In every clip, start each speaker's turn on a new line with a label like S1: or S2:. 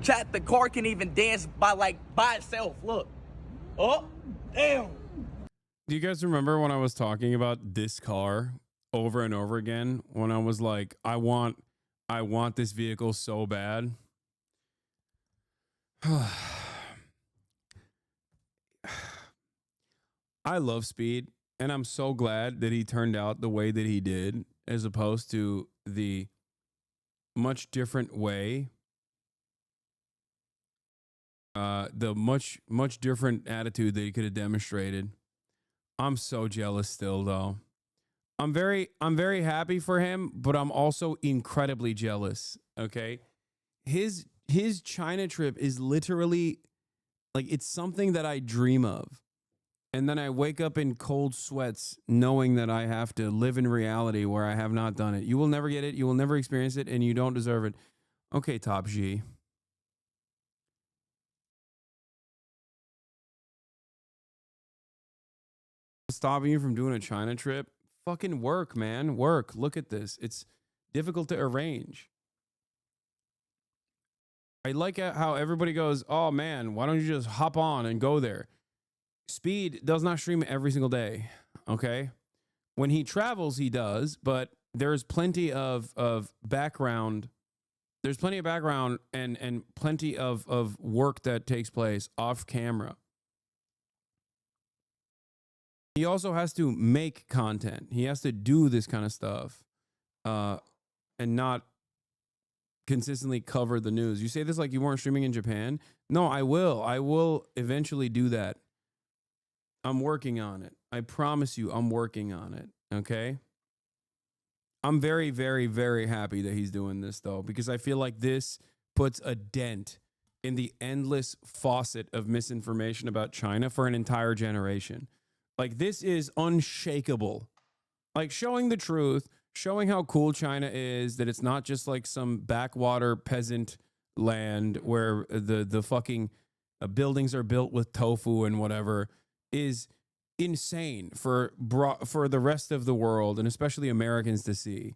S1: Chat, the car can even dance by itself. Look. Oh, damn.
S2: Do you guys remember when I was talking about this car over and over again? When I was like, I want this vehicle so bad. I love Speed, and I'm so glad that he turned out the way that he did, as opposed to the much different way, the much different attitude that he could have demonstrated. I'm so jealous still, though. I'm very happy for him, but I'm also incredibly jealous. Okay, his China trip is literally like, it's something that I dream of. And then I wake up in cold sweats knowing that I have to live in reality where I have not done it. You will never get it. You will never experience it, and you don't deserve it. Okay, Top G. Stopping you from doing a China trip? Fucking work, man. Work. Look at this. It's difficult to arrange. I like how everybody goes, oh man, why don't you just hop on and go there? Speed does not stream every single day, okay? When he travels, he does, but there's plenty of background. There's plenty of background and plenty of work that takes place off camera. He also has to make content. He has to do this kind of stuff and not consistently cover the news. You say this like you weren't streaming in Japan. No, I will. I will eventually do that. I'm working on it. I promise you, I'm working on it. Okay. I'm very, very, very happy that he's doing this, though, because I feel like this puts a dent in the endless faucet of misinformation about China for an entire generation. Like, this is unshakable. Like, showing the truth, showing how cool China is, that it's not just like some backwater peasant land where the fucking buildings are built with tofu and whatever, is insane for the rest of the world, and especially Americans, to see.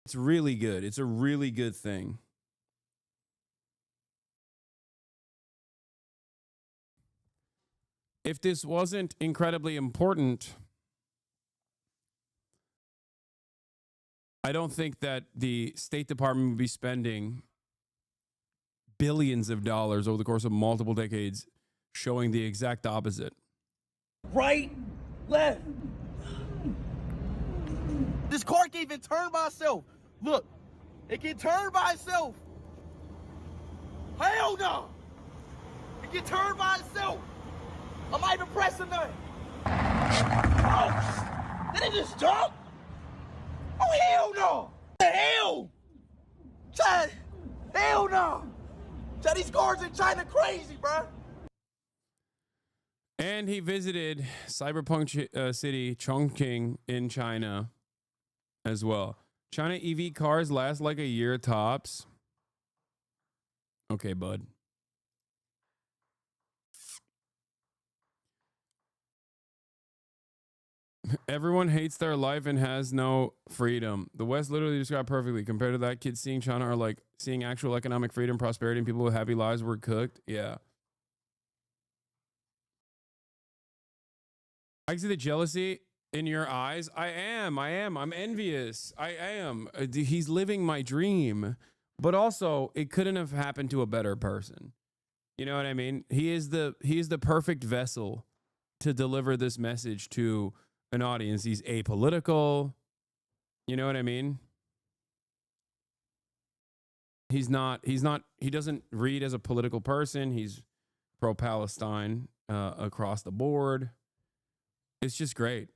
S2: It's really good. It's a really good thing. If this wasn't incredibly important, I don't think that the State Department would be spending billions of dollars over the course of multiple decades showing the exact opposite.
S1: Right, left. This car can even turn by itself. Look, it can turn by itself. Hell no. It can turn by itself. I'm not even pressing nothing. Oh, did it just jump? Oh, hell no. What the hell? Chad, hell no. Chad, these cars in China crazy, bro.
S2: And he visited Cyberpunk City, Chongqing in China as well. China EV cars last like a year tops. Okay, bud. Everyone hates their life and has no freedom. The West literally described perfectly. Compared to that, kids seeing China are like seeing actual economic freedom, prosperity, and people with happy lives were cooked. Yeah. I see the jealousy in your eyes. I am. I'm envious. I am. He's living my dream. But also, it couldn't have happened to a better person. You know what I mean? He is the perfect vessel to deliver this message to an audience. He's apolitical. You know what I mean? He doesn't read as a political person. He's pro-Palestine across the board. It's just great.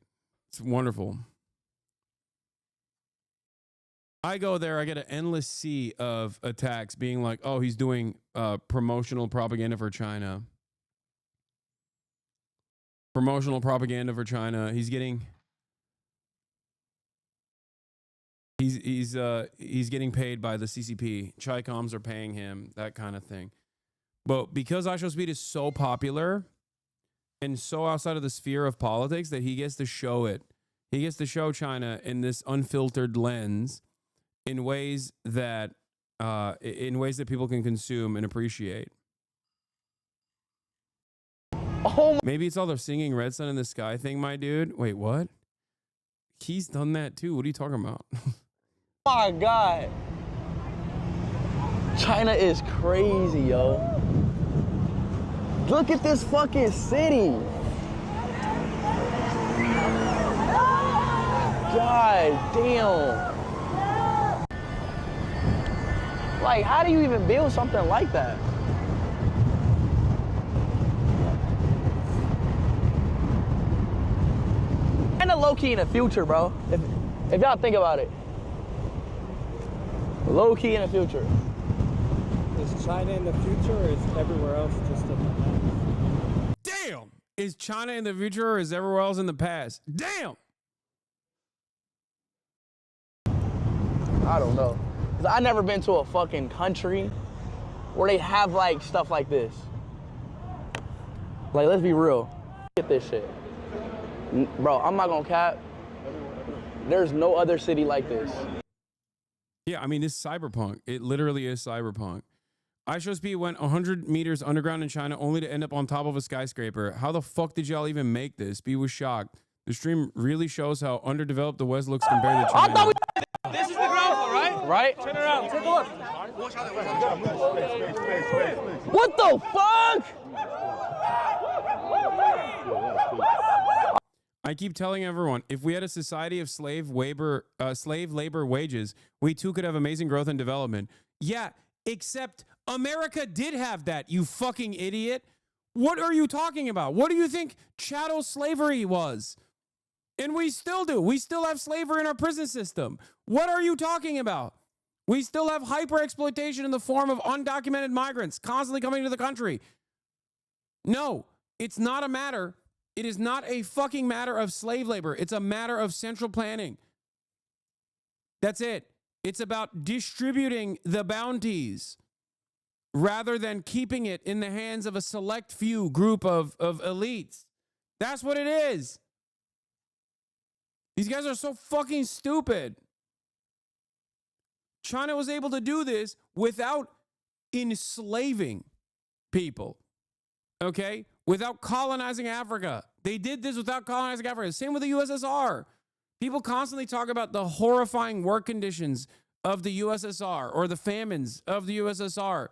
S2: It's wonderful. I go there, I get an endless sea of attacks being like, oh, he's doing promotional propaganda for China. Promotional propaganda for China. He's getting paid by the CCP. Chi-coms are paying him, that kind of thing. But because iShowSpeed is so popular and so outside of the sphere of politics that he gets to show it. He gets to show China in this unfiltered lens in ways that people can consume and appreciate.
S3: Oh
S2: Maybe it's all the singing Red Sun in the Sky thing, my dude. Wait, what? He's done that too. What are you talking about?
S3: my God. China is crazy, yo. Look at this fucking city. God damn. Like, how do you even build something like that? Kinda low-key in the future, bro. If y'all think about it. Low-key in the future.
S4: Is China in the future or is everywhere else just in the past?
S2: Damn! Is China in the future or is everywhere else in the past? Damn!
S3: I don't know. 'Cause I never been to a fucking country where they have like stuff like this. Like, let's be real. Get this shit. Bro, I'm not gonna cap. There's no other city like this.
S2: Yeah, I mean, it's cyberpunk. It literally is cyberpunk. iShowSpeed went 100 meters underground in China only to end up on top of a skyscraper. How the fuck did y'all even make this? Speed was shocked. The stream really shows how underdeveloped the West looks compared to China.
S5: This is the ground floor, right?
S3: Right?
S5: Turn around, take a look.
S3: What the fuck?
S2: I keep telling everyone, if we had a society of slave labor wages, we too could have amazing growth and development. Yeah, except America did have that, you fucking idiot. What are you talking about? What do you think chattel slavery was? And we still do. We still have slavery in our prison system. What are you talking about? We still have hyper exploitation in the form of undocumented migrants constantly coming to the country. No, it's not a matter. It is not a fucking matter of slave labor. It's a matter of central planning. That's it. It's about distributing the bounties rather than keeping it in the hands of a select few group of elites. That's what it is. These guys are so fucking stupid. China was able to do this without enslaving people, okay? Without colonizing Africa. They did this without colonizing Africa. Same with the USSR. People constantly talk about the horrifying work conditions of the USSR or the famines of the USSR.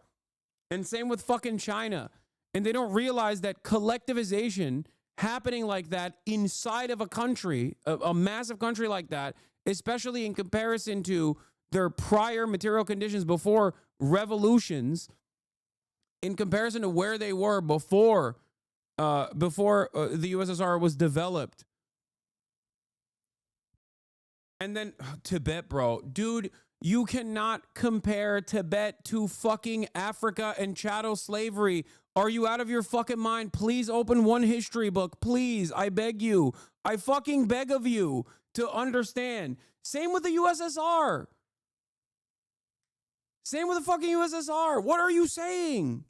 S2: And same with fucking China. And they don't realize that collectivization happening like that inside of a country, a massive country like that, especially in comparison to their prior material conditions before revolutions, in comparison to where they were before the USSR was developed. And then Tibet, bro. Dude, you cannot compare Tibet to fucking Africa and chattel slavery. Are you out of your fucking mind? Please open one history book. Please, I beg you. I fucking beg of you to understand. Same with the USSR. Same with the fucking USSR. What are you saying?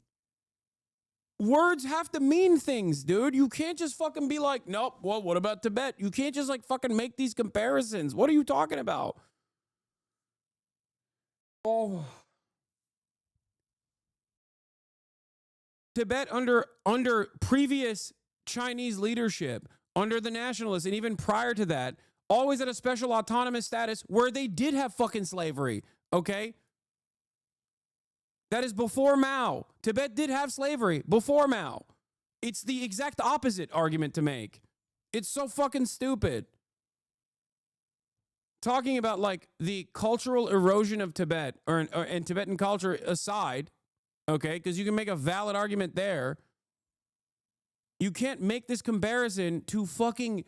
S2: Words have to mean things, dude. You can't just fucking be like, nope, well, what about Tibet? You can't just like fucking make these comparisons. What are you talking about? Oh. Tibet under previous Chinese leadership, under the nationalists, and even prior to that, always had a special autonomous status where they did have fucking slavery, okay? That is before Mao. Tibet did have slavery before Mao. It's the exact opposite argument to make. It's so fucking stupid. Talking about like the cultural erosion of Tibet and Tibetan culture aside, okay, because you can make a valid argument there. You can't make this comparison to fucking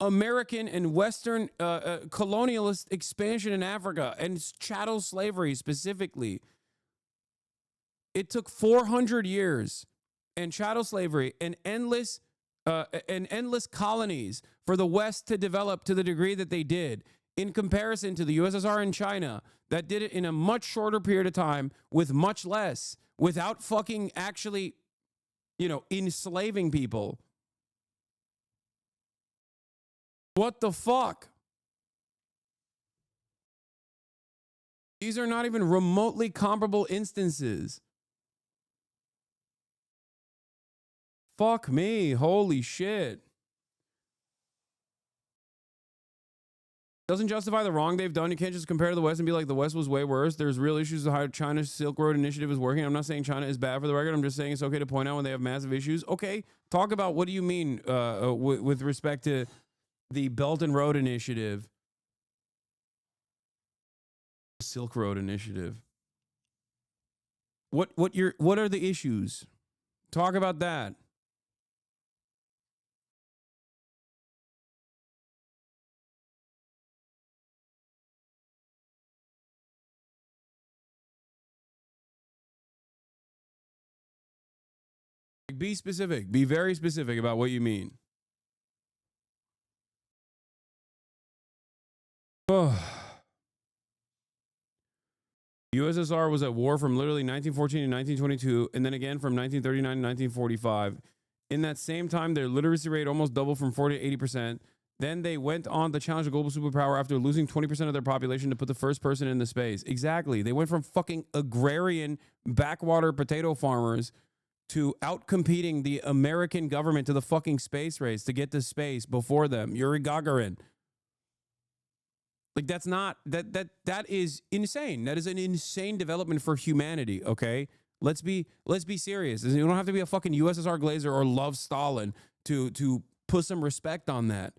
S2: American and Western colonialist expansion in Africa and chattel slavery specifically. It took 400 years and chattel slavery and endless colonies for the West to develop to the degree that they did, in comparison to the USSR and China that did it in a much shorter period of time with much less, without fucking actually, enslaving people. What the fuck? These are not even remotely comparable instances. Fuck me. Holy shit. Doesn't justify the wrong they've done. You can't just compare to the West and be like, the West was way worse. There's real issues with how China's Silk Road Initiative is working. I'm not saying China is bad for the record. I'm just saying it's okay to point out when they have massive issues. Okay, talk about what do you mean with respect to the Belt and Road Initiative. Silk Road Initiative. What are the issues? Talk about that. Be specific. Be very specific about what you mean. Oh. USSR was at war from literally 1914 to 1922, and then again from 1939 to 1945. In that same time, their literacy rate almost doubled from 40 to 80%. Then they went on to challenge a global superpower after losing 20% of their population to put the first person into space. Exactly. They went from fucking agrarian backwater potato farmers to outcompeting the American government to the fucking space race to get to space before them. Yuri Gagarin. Like, that's not, that is insane. That is an insane development for humanity, okay? Let's be serious. You don't have to be a fucking USSR Glazer or love Stalin to put some respect on that.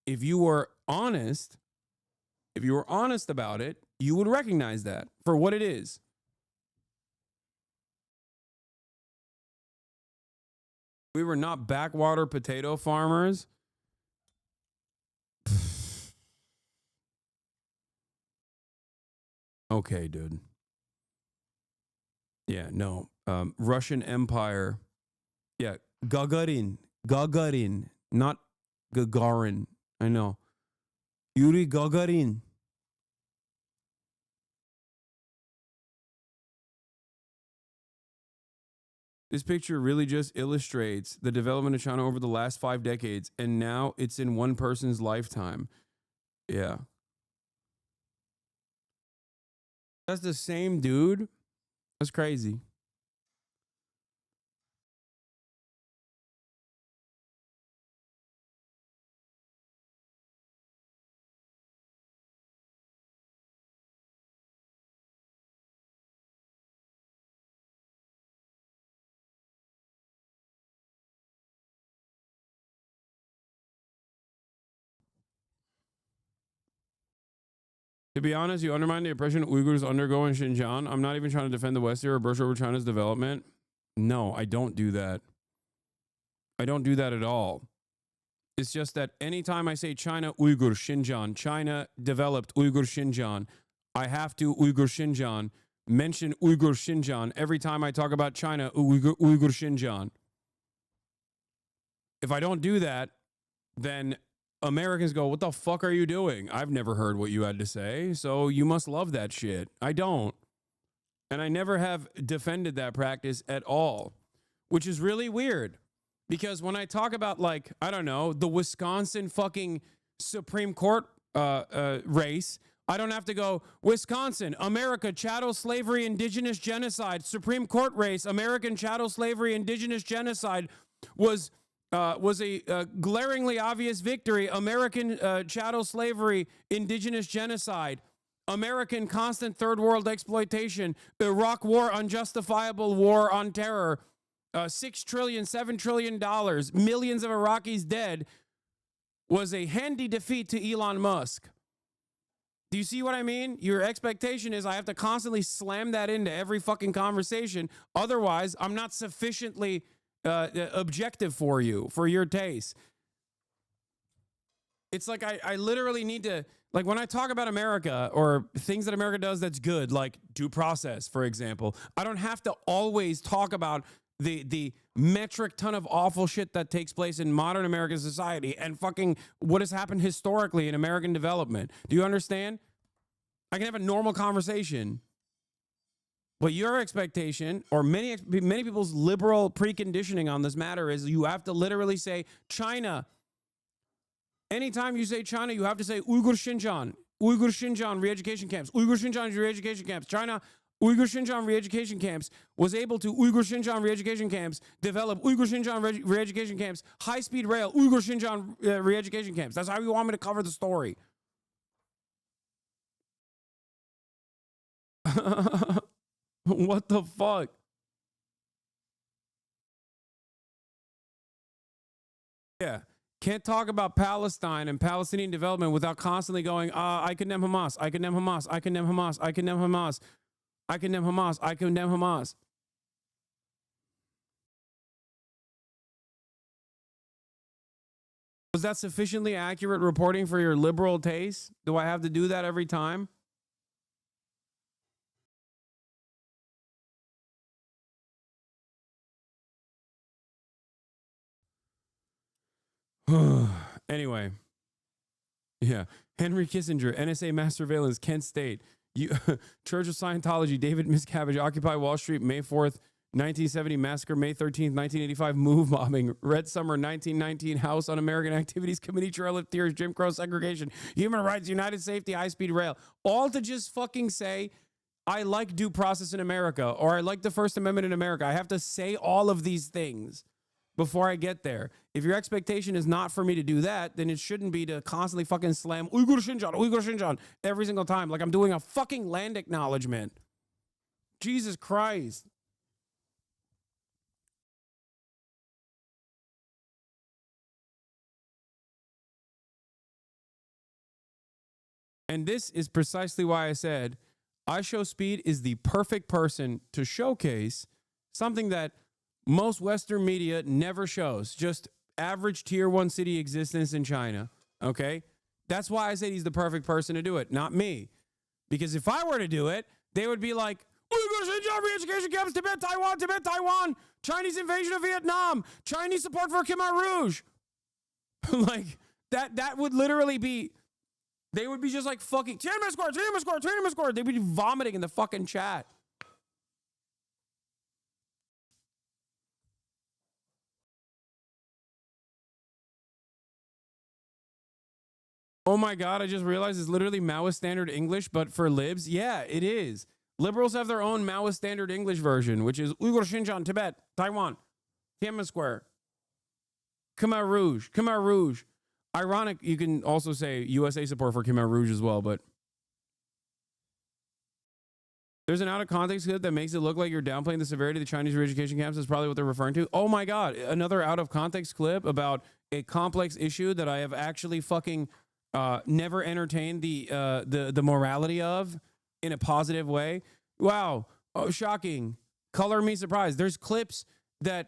S2: If you were honest about it, you would recognize that for what it is. We were not backwater potato farmers. Okay, dude. Yeah, no. Russian Empire. Yeah, Gagarin, not Gagarin. I know. Yuri Gagarin. This picture really just illustrates the development of China over the last 5 decades, and now it's in one person's lifetime. Yeah. That's the same dude? That's crazy. To be honest, you undermine the oppression Uyghurs undergo in Xinjiang. I'm not even trying to defend the West here or brush over China's development. No, I don't do that. I don't do that at all. It's just that anytime I say China, Uyghur, Xinjiang, China developed Uyghur, Xinjiang, I have to Uyghur, Xinjiang, mention Uyghur, Xinjiang every time I talk about China, Uyghur, Xinjiang. If I don't do that, then Americans go, what the fuck are you doing? I've never heard what you had to say, so you must love that shit. I don't. And I never have defended that practice at all, which is really weird. Because when I talk about, like, I don't know, the Wisconsin fucking Supreme Court race, I don't have to go, Wisconsin, America, chattel slavery, indigenous genocide, Supreme Court race, American chattel slavery, indigenous genocide was a glaringly obvious victory. American chattel slavery, indigenous genocide, American constant third world exploitation, Iraq war, unjustifiable war on terror, $6 trillion, $7 trillion, millions of Iraqis dead, was a handy defeat to Elon Musk. Do you see what I mean? Your expectation is I have to constantly slam that into every fucking conversation. Otherwise, I'm not sufficiently objective for you, for your taste. It's like I literally need to, like, when I talk about America or things that America does that's good, like due process, for example, I don't have to always talk about the metric ton of awful shit that takes place in modern American society and fucking what has happened historically in American development. Do you understand? I can have a normal conversation. But your expectation, or many people's liberal preconditioning on this matter, is you have to literally say China. Anytime you say China, you have to say Uyghur Xinjiang. Uyghur Xinjiang re-education camps. Uyghur Xinjiang re-education camps. China, Uyghur Xinjiang re-education camps was able to Uyghur Xinjiang re-education camps develop Uyghur Xinjiang re-education camps, high-speed rail, Uyghur Xinjiang re-education camps. That's how you want me to cover the story. What the fuck? Yeah. Can't talk about Palestine and Palestinian development without constantly going, I condemn Hamas, I condemn Hamas, I condemn Hamas, I condemn Hamas, I condemn Hamas, I condemn Hamas. Was that sufficiently accurate reporting for your liberal taste? Do I have to do that every time? Anyway, yeah. Henry Kissinger, NSA mass surveillance, Kent State, Church of Scientology, David Miscavige, Occupy Wall Street, May 4th, 1970 massacre, May 13th, 1985 move bombing, Red Summer, 1919 House Un-American Activities Committee, Trail of Tears, Jim Crow segregation, Human Rights, United Safety, high-speed rail. All to just fucking say, I like due process in America, or I like the First Amendment in America. I have to say all of these things before I get there. If your expectation is not for me to do that, then it shouldn't be to constantly fucking slam Uyghur Xinjiang every single time like I'm doing a fucking land acknowledgement. Jesus Christ. And this is precisely why I said iShowSpeed is the perfect person to showcase something that most Western media never shows, just average tier 1 city existence in China, okay? That's why I said he's the perfect person to do it, not me. Because if I were to do it, they would be like, Uyghur Xinjiang re-education camps, Tibet, Taiwan, Chinese invasion of Vietnam, Chinese support for Khmer Rouge. Like, that would literally be, they would be just like fucking, Tiananmen Square. They'd be vomiting in the fucking chat. Oh my God, I just realized it's literally Maoist standard English, but for libs. Yeah, it is. Liberals have their own Maoist standard English version, which is Uyghur Xinjiang, Tibet, Taiwan, Tiananmen Square, Khmer Rouge. Ironic, you can also say USA support for Khmer Rouge as well, but there's an out of context clip that makes it look like you're downplaying the severity of the Chinese re-education camps. That's probably what they're referring to. Oh my God, another out of context clip about a complex issue that I have actually fucking never entertained the morality of in a positive way. Wow. Oh, shocking. Color me surprised. There's clips that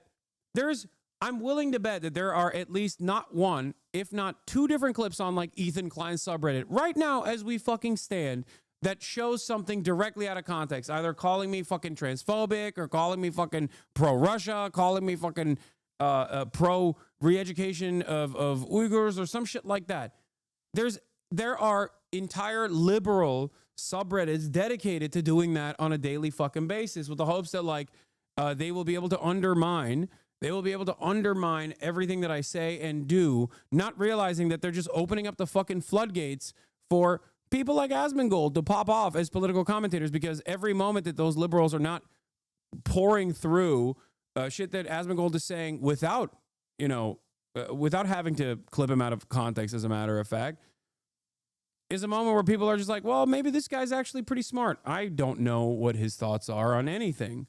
S2: I'm willing to bet that there are at least not one, if not two different clips on like Ethan Klein's subreddit right now as we fucking stand that shows something directly out of context, either calling me fucking transphobic or calling me fucking pro-Russia, calling me fucking pro re-education of Uyghurs or some shit like that. There are entire liberal subreddits dedicated to doing that on a daily fucking basis with the hopes that like they will be able to undermine everything that I say and do, not realizing that they're just opening up the fucking floodgates for people like Asmongold to pop off as political commentators, because every moment that those liberals are not pouring through shit that Asmongold is saying without having to clip him out of context, as a matter of fact, is a moment where people are just like, well, maybe this guy's actually pretty smart. I don't know what his thoughts are on anything.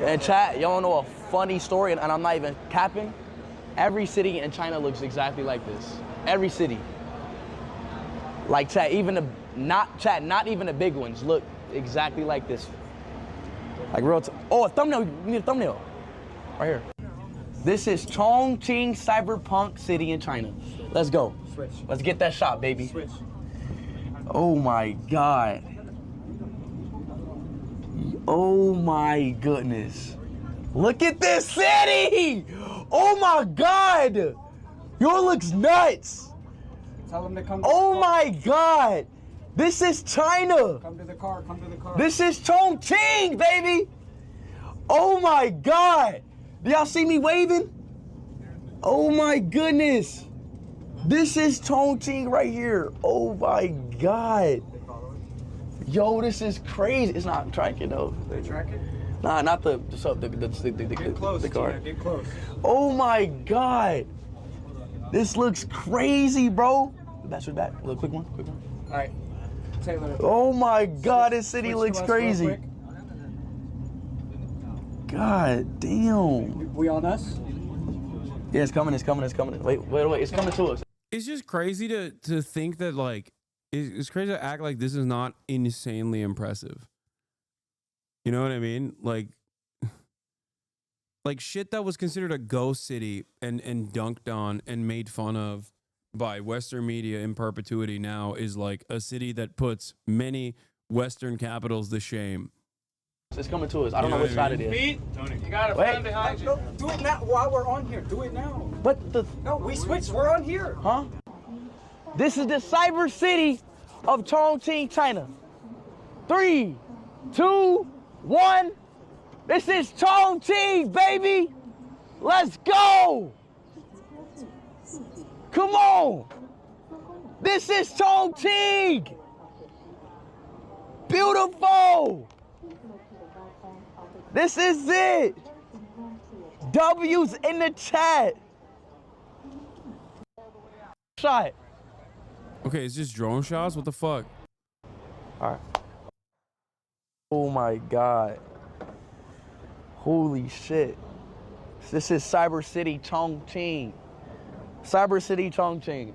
S3: And chat, y'all know a funny story, and I'm not even capping. Every city in China looks exactly like this. Every city. Like chat, not even the big ones look exactly like this. Like real oh, a thumbnail, you need a thumbnail. Right here. This is Chongqing Cyberpunk City in China. Let's go.
S4: Switch.
S3: Let's get that shot, baby.
S4: Switch.
S3: Oh my God. Oh my goodness. Look at this city! Oh my God! Yo, looks nuts!
S4: Tell them to come.
S3: Oh my God! This is China.
S4: Come to the car, come to the car.
S3: This is Chongqing, baby. Oh my God. Do y'all see me waving? Oh my goodness. This is Chongqing right here. Oh my God. Yo, this is crazy. It's not tracking though.
S4: They track it?
S3: Nah, not the
S4: Get close,
S3: car.
S4: Gina, get close.
S3: Oh my God. This looks crazy, bro. That's your back. A little quick one, quick one.
S4: All right, Taylor.
S3: Oh my God, this city
S4: switch
S3: looks
S4: to us real
S3: crazy.
S4: quick.
S3: God damn.
S4: We on us?
S3: Yeah, it's coming, it's coming, it's coming. Wait, it's coming to us.
S2: It's just crazy to think that, like, it's crazy to act like this is not insanely impressive. You know what I mean? Like shit that was considered a ghost city and dunked on and made fun of by Western media in perpetuity now is like a city that puts many Western capitals to shame.
S3: It's coming to us. I don't know which side it is.
S5: Pete, you got a friend behind you.
S4: No, do it now while we're on here. Do it now.
S3: But the,
S4: No, we switched. We're on here.
S3: huh? This is the cyber city of Chongqing, China. 3, 2, 1. This is Chongqing, baby. Let's go. Come on. This is Chongqing. Beautiful. This is it. W's in the chat. Shot.
S2: Okay, it's just drone shots? What the fuck?
S3: All right. Oh my God. Holy shit. This is Cyber City Chongqing. Cyber City Chongqing.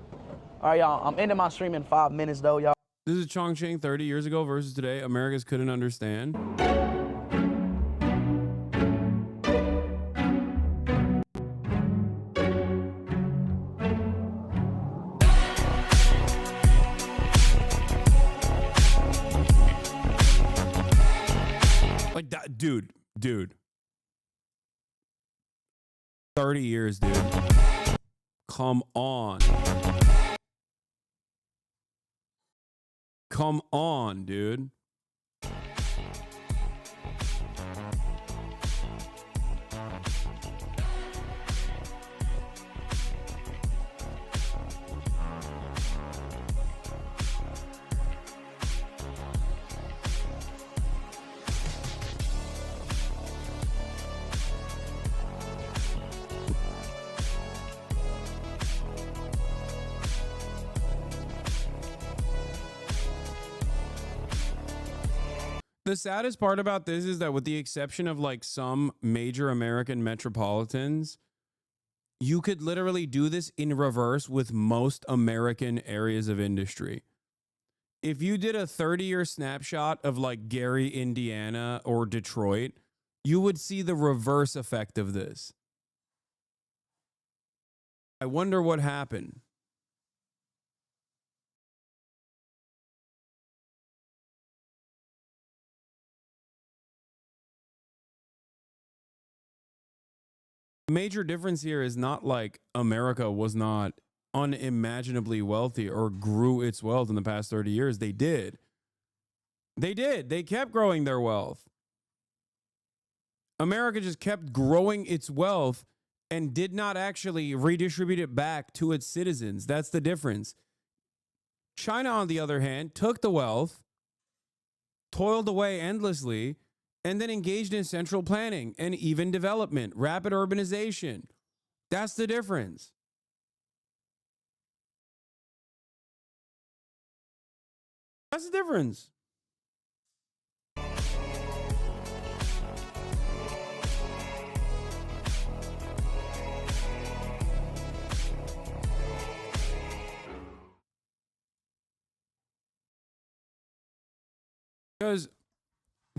S3: All right, y'all. I'm ending my stream in 5 minutes, though, y'all.
S2: This is Chongqing 30 years ago versus today. Americans couldn't understand. Like that, dude. 30 years, dude. Come on. Come on, dude. The saddest part about this is that with the exception of like some major American metropolitans, you could literally do this in reverse with most American areas of industry. If you did a 30-year snapshot of like Gary, Indiana or Detroit, you would see the reverse effect of this. I wonder what happened. Major difference here is not like America was not unimaginably wealthy or grew its wealth in the past 30 years. They did. They kept growing their wealth. America just kept growing its wealth and did not actually redistribute it back to its citizens. That's the difference. China, on the other hand, took the wealth, toiled away endlessly, and then engaged in central planning and even development, rapid urbanization. That's the difference. That's the difference. Because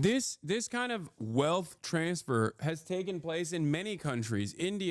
S2: this kind of wealth transfer has taken place in many countries. India